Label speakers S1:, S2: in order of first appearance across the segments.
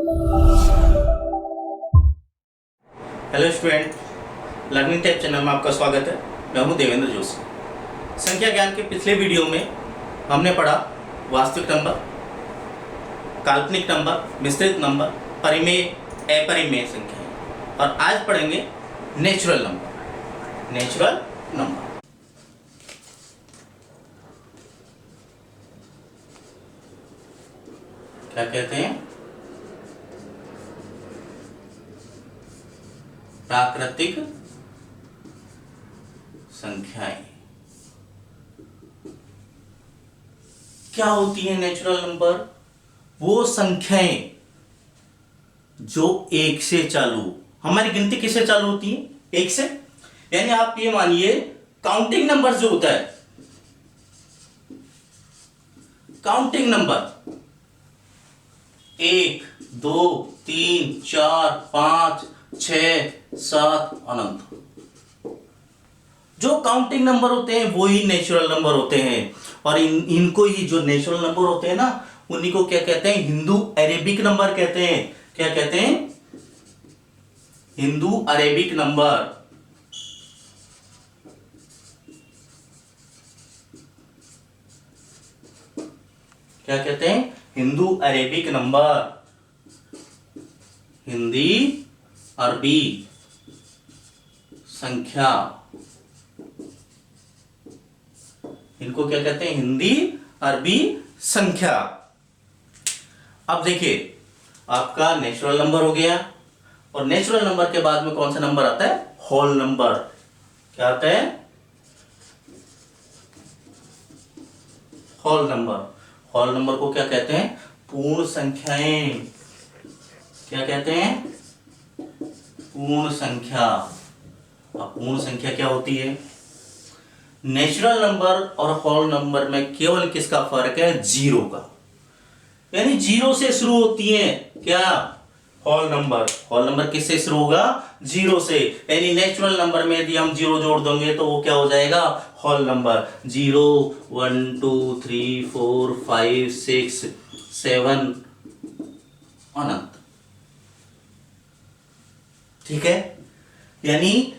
S1: Hello student, learning type channel में आपका स्वागत है। मैं हूं देवेंद्र जोशी। संख्या ज्ञान के पिछले वीडियो में हमने पढ़ा वास्तविक नंबर, काल्पनिक नंबर, मिश्रित नंबर, परिमेय, अपरिमेय संख्याएं, और आज पढ़ेंगे नेचुरल नंबर। नेचुरल नंबर क्या कहते हैं? प्राकृतिक संख्याएं। क्या होती है नेचुरल नंबर? वो संख्याएं जो एक से चालू। हमारी गिनती किससे चालू होती है? एक से। यानी आप ये मानिए, काउंटिंग नंबर जो होता है, काउंटिंग नंबर 1, 2, 3, 4, 5, 6, 7 अनंत, जो काउंटिंग नंबर होते हैं वो ही नेचुरल नंबर होते हैं। और इनको ही, जो नेचुरल नंबर होते हैं ना, उन्हीं को क्या कहते हैं? हिंदू अरेबिक नंबर कहते हैं। क्या कहते हैं? Hindu Arabic number. क्या कहते हैं? Hindu Arabic number. हिंदी अरबी संख्या, इनको क्या कहते हैं? हिंदी अरबी संख्या। अब देखिए, आपका नेचुरल नंबर हो गया, और नेचुरल नंबर के बाद में कौन सा नंबर आता है? Whole number. क्या आता है? Whole number. होल नंबर को क्या कहते हैं? पूर्ण संख्याएं। क्या कहते हैं? पूर्ण संख्या। अब पूर्ण संख्या क्या होती है? नेचुरल नंबर और होल नंबर में केवल किसका फर्क है? जीरो का। यानी जीरो से शुरू होती है क्या? Whole number. होल नंबर किससे शुरू होगा? जीरो से। यानी नेचुरल नंबर में यदि हम जीरो जोड़ देंगे तो वो क्या हो जाएगा? Whole number. 0, 1, 2, 3, 4, 5, 6, 7 अनंत। ठीक है। यानी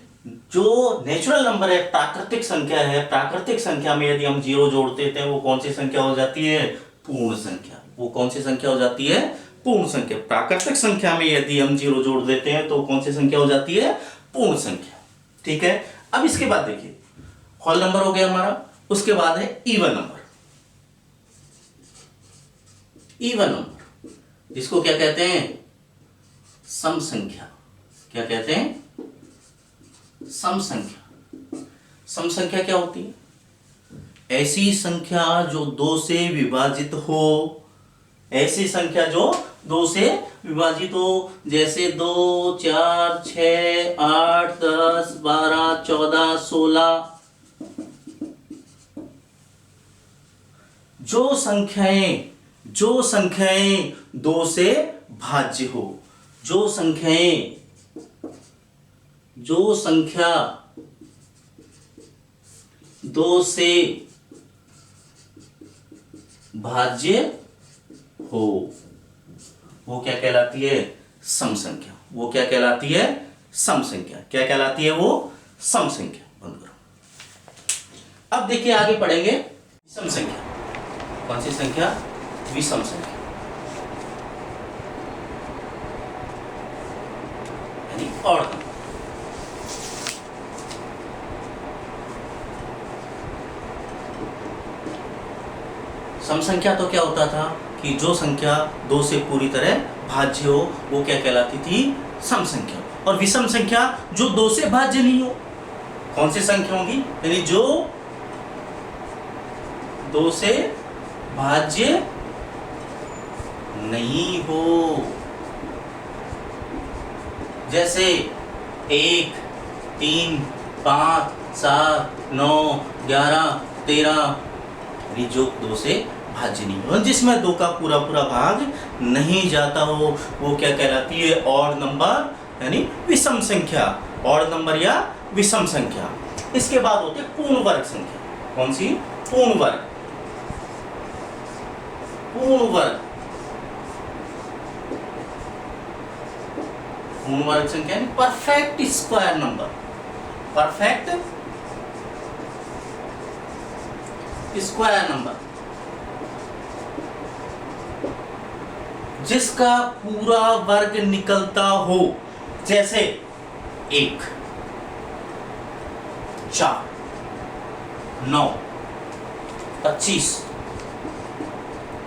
S1: जो नेचुरल नंबर है, प्राकृतिक संख्या है, प्राकृतिक संख्या में यदि हम जीरो जोड़ते हैं वो कौन सी संख्या हो जाती है? पूर्ण संख्या। वो कौन सी संख्या हो जाती है? पूर्ण संख्या। प्राकृतिक संख्या में यदि हम जीरो जोड़ देते हैं तो कौन सी संख्या हो जाती है? पूर्ण संख्या। ठीक है। अब इसके बाद देखिए, होल नंबर हो गया हमारा, उसके बाद है इवन नंबर। इवन नंबर, जिसको क्या कहते हैं? सम संख्या। क्या कहते हैं? सम संख्या। सम संख्या क्या होती है? ऐसी संख्या जो 2 से विभाजित हो। ऐसी संख्या जो 2 से विभाजित हो, जैसे 2, 4, 6, 8, 10, 12, 14, 16। जो संख्याएं 2 से भाज्य हो। जो संख्या 2 से भाज्य हो, वो क्या कहलाती है? सम संख्या। वो क्या कहलाती है? सम संख्या। क्या कहलाती है वो? सम संख्या। बंद करो। अब देखिए, आगे पढ़ेंगे विषम संख्या। कौन सी संख्या? विषम संख्या, यानी ऑड नंबर। सम संख्या तो क्या होता था कि जो संख्या 2 से पूरी तरह भाज्य हो वो क्या कहलाती थी? सम संख्या। और विषम संख्या जो 2 से भाज्य नहीं हो, कौन सी संख्या होगी? यानी जो 2 से भाज्य नहीं हो, जैसे 1, 3, 5, 7, 9, 11, 13, यानी जो 2 से भाज्य नहीं हो, जिसमें 2 का पूरा भाग नहीं जाता हो, वो क्या कहलाती है? ऑड नंबर, यानी विषम संख्या। ऑड नंबर या विषम संख्या। इसके बाद होती है पूर्ण वर्ग संख्या। कौन सी? पूर्ण वर्ग। पूर्ण वर्ग पूर्ण वर्ग संख्या यानी perfect square number, perfect square number जिसका पूरा वर्ग निकलता हो, जैसे 1, 4, 9, 25,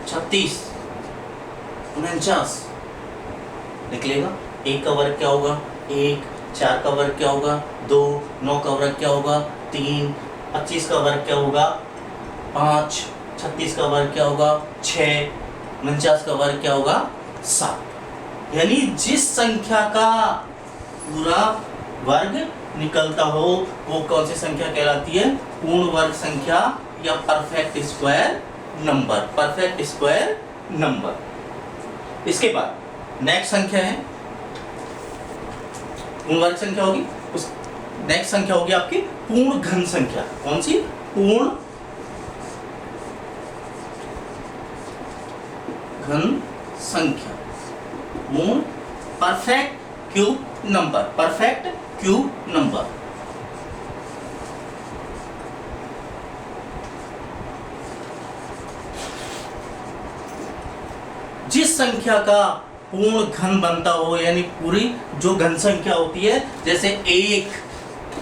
S1: 36, 49 निकलेगा। 1 का वर्ग क्या होगा? 1, 4 का वर्ग क्या होगा? 2, 9 का वर्ग क्या होगा? 3, 25 का वर्ग क्या होगा? 5, 36 का वर्ग क्या होगा? 6, 49 का वर्ग क्या होगा? 7। यानी जिस संख्या का पूरा वर्ग निकलता हो वो कौन सी संख्या कहलाती है? पूर्ण वर्ग संख्या या perfect square number, perfect square number. इसके बाद नेक्स्ट संख्या है, पूर्ण वर्ग संख्या होगी, उस नेक्स्ट संख्या होगी आपकी पूर्ण घन संख्या। कौन सी? पूर्ण घन संख्या, पूर्ण perfect cube number, perfect cube number. जिस संख्या का पूर्ण घन बनता हो, यानी पूरी जो घन संख्या होती है, जैसे 1,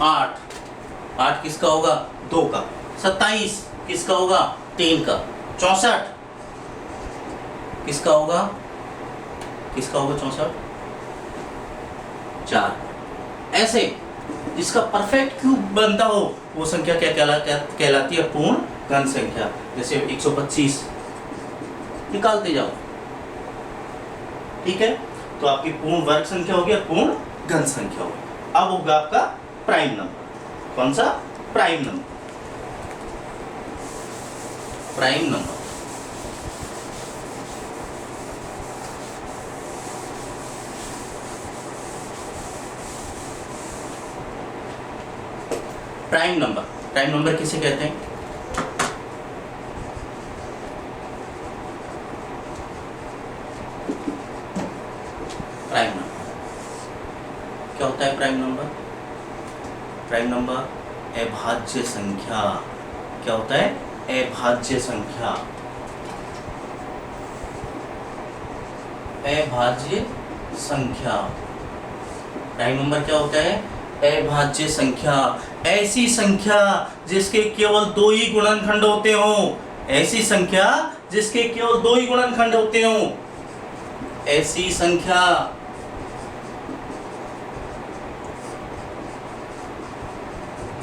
S1: 8, 8 किसका होगा? 2 का। 27 किसका होगा? 3 का। 64 किसका होगा? किसका होगा 64? 4। ऐसे जिसका परफेक्ट क्यूब बनता हो वो संख्या क्या कहलाती है? पूर्ण घन संख्या। जैसे 125 निकालते जाओ, ठीक है। तो आपकी पूर्ण वर्ग संख्या होगी और पूर्ण घन संख्या होगी। अब होगा आपका प्राइम नंबर। कौन सा? Prime number, prime number. Prime number, prime number किसे कहते हैं? प्राइम नंबर क्या होता है? प्राइम नंबर, प्राइम नंबर अभाज्य संख्या। क्या होता है? अभाज्य संख्या, अभाज्य संख्या। प्राइम नंबर क्या होता है? अभाज्य संख्या। ऐसी संख्या जिसके केवल 2 ही गुणनखंड होते हो, ऐसी संख्या जिसके केवल 2 ही गुणनखंड होते हो, ऐसी संख्या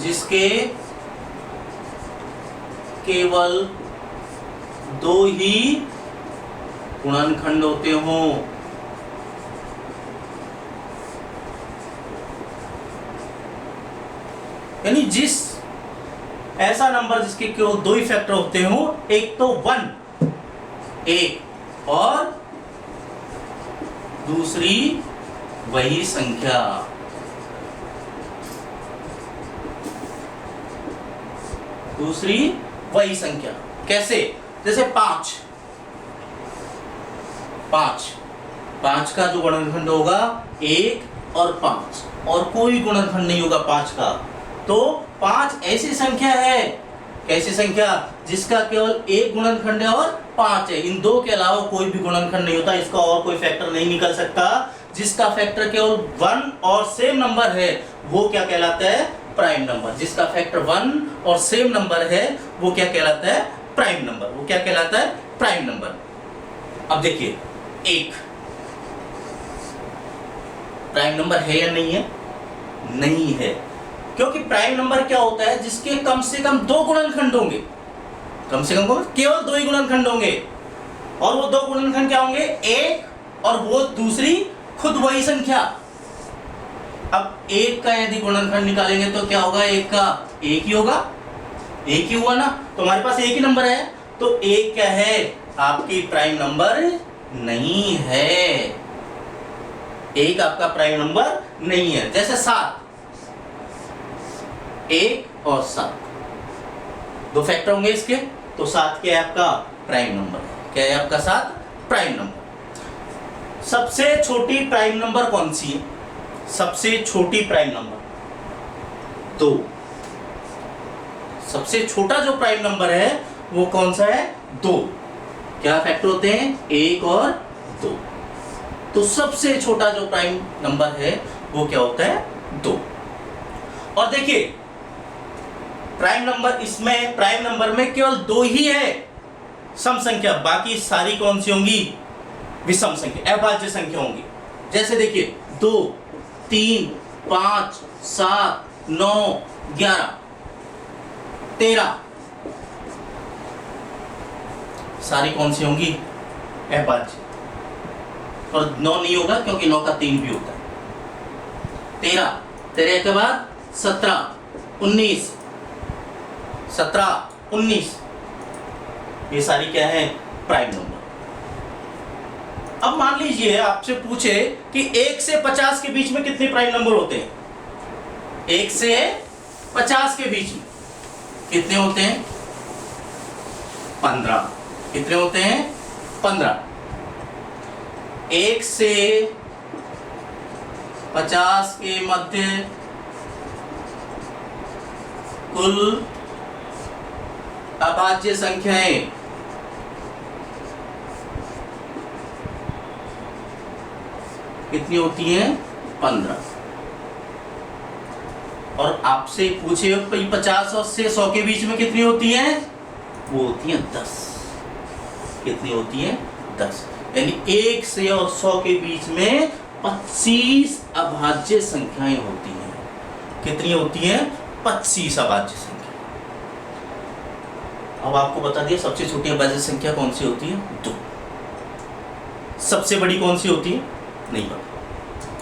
S1: जिसके केवल 2 ही गुणनखंड होते हो, यानी जिस ऐसा नंबर जिसके केवल 2 ही फैक्टर होते हो, एक तो 1, एक, और दूसरी वही संख्या। दूसरी वही संख्या कैसे? जैसे 5, 5 का जो गुणनखंड होगा 1 और 5, और कोई गुणनखंड नहीं होगा 5 का। तो 5 ऐसी संख्या है, कैसी संख्या? जिसका केवल 1 गुणनखंड है और 5 है। इन 2 के अलावा कोई भी गुणनखंड नहीं होता, इसका और कोई फैक्टर नहीं निकल सकता। जिसका फैक्टर केवल 1 और सेम नंबर है वो क्या कहलाता है? Prime number. जिसका फैक्टर 1 और सेम नंबर है वो क्या कहलाता है? Prime number. वो क्या कहलाता है? Prime number. अब देखिए 1 प्राइम नंबर है या नहीं है? नहीं है, क्योंकि प्राइम नंबर क्या होता है? जिसके कम से कम 2 गुणनखंड होंगे, कम से कम केवल 2 ही गुणनखंड होंगे, और वो 2 गुणनखंड क्या होंगे? 1 और वो दूसरी खुद वही संख्या। अब 1 का यदि गुणनखंड निकालेंगे तो क्या होगा? 1 का 1 ही होगा, 1 ही हुआ ना। तो हमारे पास 1 ही नंबर है, तो 1 क्या है? आपकी प्राइम नंबर नहीं है। 1 आपका प्राइम नंबर नहीं है। जैसे 7, 1 और 7 2 फैक्टर होंगे इसके, तो 7 क्या है? आपका प्राइम नंबर। क्या है आपका? 7 प्राइम नंबर। सबसे छोटी प्राइम नंबर कौन सी है? सबसे छोटी प्राइम नंबर 2। सबसे छोटा जो प्राइम नंबर है वो कौन सा है? 2। क्या फैक्टर होते हैं? 1 और 2। तो सबसे छोटा जो प्राइम नंबर है वो क्या होता है? 2। और देखिए प्राइम नंबर, इसमें प्राइम नंबर में केवल 2 ही है सम संख्या, बाकी सारी कौन सी होंगी? विषम संख्या, अभाज्य संख्या होंगी। जैसे देखिए 2, 3, 5, 7, 9, 11, 13, सारी कौन सी होंगी? अभाज्य। और 9 नहीं होगा क्योंकि 9 का 3 भी होता है। 13 के बाद 17, 19, 17, 19, ये सारी क्या है? Prime number. अब मान लीजिए आपसे पूछे कि 1 से 50 के बीच में कितने प्राइम नंबर होते हैं? 1 से 50 के बीच में कितने होते हैं? 15। कितने होते हैं? 15। 1 से 50 के मध्य कुल अभाज्य संख्याएं कितनी होती हैं? 15। और आपसे पूछे 50 और से 100 के बीच में कितनी होती हैं? वो होती हैं 10। कितनी होती हैं? 10। यानी 1 से और 100 के बीच में 25 अभाज्य संख्याएं होती हैं। कितनी होती हैं? 25 अभाज्य संख्या। अब आपको बता दिया सबसे छोटी अभाज्य संख्या कौन सी होती है? 2। सबसे बड़ी कौन सी होती है? नहीं पता,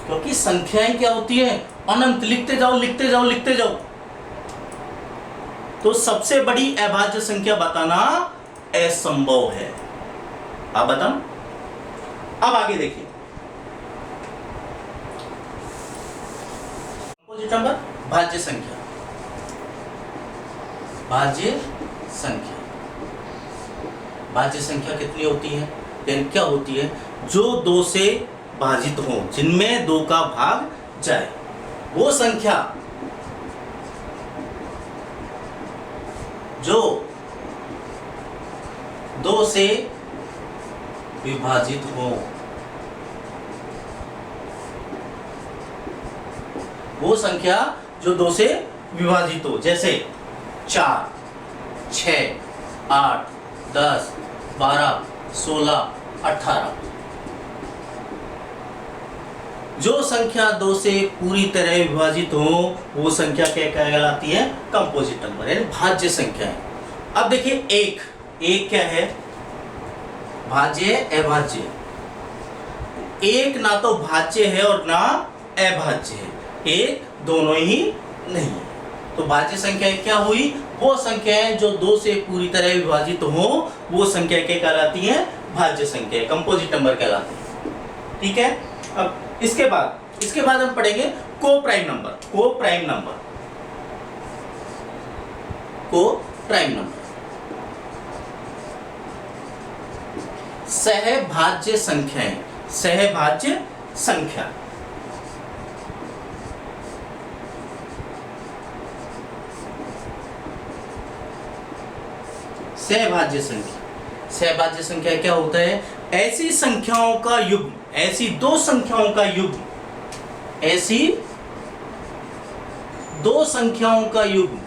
S1: क्योंकि संख्याएं क्या होती है? अनंत। लिखते जाओ लिखते जाओ लिखते जाओ। तो सबसे बड़ी अभाज्य संख्या बताना असंभव है। आप बताओ। अब आगे देखिए, अपोजिट नंबर, भाज्य संख्या। भाज्य संख्या, भाज्य संख्या कितनी होती है? यानी क्या होती है? जो 2 से भाजित हो, जिनमें 2 का भाग जाए, वो संख्या जो 2 से विभाजित हो, वो संख्या जो 2 से विभाजित हो। जैसे 4, 6, 8, 10, 12, 16, 18। जो संख्या 2 से पूरी तरह विभाजित हो वो संख्या क्या कहलाती है? कंपोजिट नंबर, यानी भाज्य संख्या है। अब देखिए एक क्या है? भाज्य अभाज्य। एक ना तो भाज्य है और ना अभाज्य है, एक दोनों ही नहीं। तो भाज्य संख्या क्या हुई? वो संख्याएं जो 2 से पूरी तरह विभाजित हो वो संख्या क्या कहलाती है? भाज्य संख्या, कंपोजिट नंबर कहलाती है। ठीक है। अब इसके बाद हम पढ़ेंगे को प्राइम नंबर। को प्राइम नंबर सहभाज्य संख्याएं। सहभाज्य संख्या, सहभाज्य संख्या। सहभाज्य संख्या क्या होता है? ऐसी संख्याओं का युग्म, ऐसी 2 संख्याओं का युग्म, ऐसी 2 संख्याओं का युग्म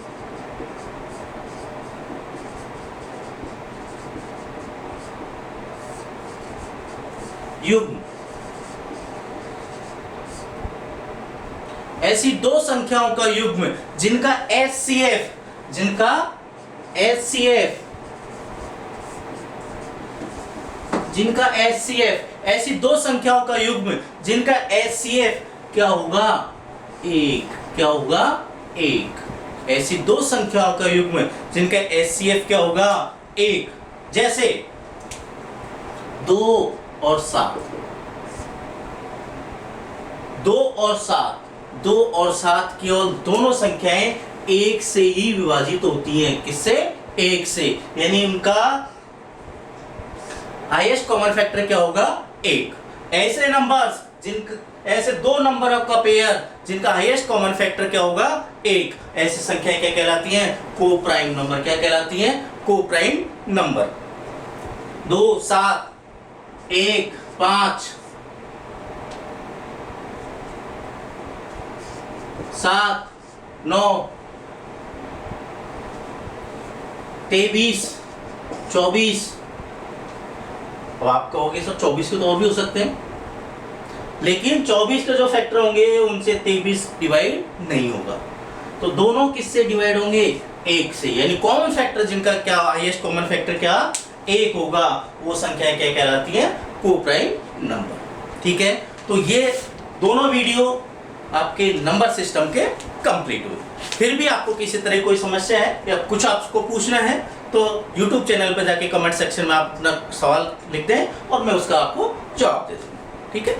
S1: ऐसी 2 संख्याओं का युग्म जिनका HCF, ऐसी 2 संख्याओं का युग्म जिनका HCF क्या होगा? 1। क्या होगा? 1। ऐसी 2 संख्याओं का युग्म जिनका HCF क्या होगा? 1। जैसे 2 और 7। 2 और 7 केवल दोनों संख्याएं 1 से ही विभाजित होती हैं। किससे? 1 से। यानी उनका हाईएस्ट कॉमन फैक्टर क्या होगा? 1। ऐसे नंबर्स ऐसे दो नंबर का पेयर जिनका हाईएस्ट कॉमन फैक्टर क्या होगा, 1, ऐसी संख्या क्या कहलाती हैं, को प्राइम नंबर। क्या कहलाती हैं, को प्राइम नंबर। 2, 7, 1, 5, 7, 9, 23, 24। अब आप कहोगे सर 24 के तो और भी हो सकते हैं, लेकिन 24 के जो फैक्टर होंगे उनसे 23 डिवाइड नहीं होगा। तो दोनों किससे डिवाइड होंगे, 1 से। यानी कॉमन फैक्टर जिनका क्या हाईएस्ट कॉमन फैक्टर क्या 1 होगा, वो संख्या क्या कहलाती है, को प्राइम नंबर। ठीक है, तो ये दोनों वीडियो आपके नंबर सिस्टम के कंप्लीट हुए। फिर भी आपको किसी तरह कोई समस्या है या कुछ आपको पूछना है तो YouTube चैनल पर जाके कमेंट सेक्शन में आप अपना सवाल लिख दें और मैं उसका आपको जवाब दे दूंगा। ठीक है।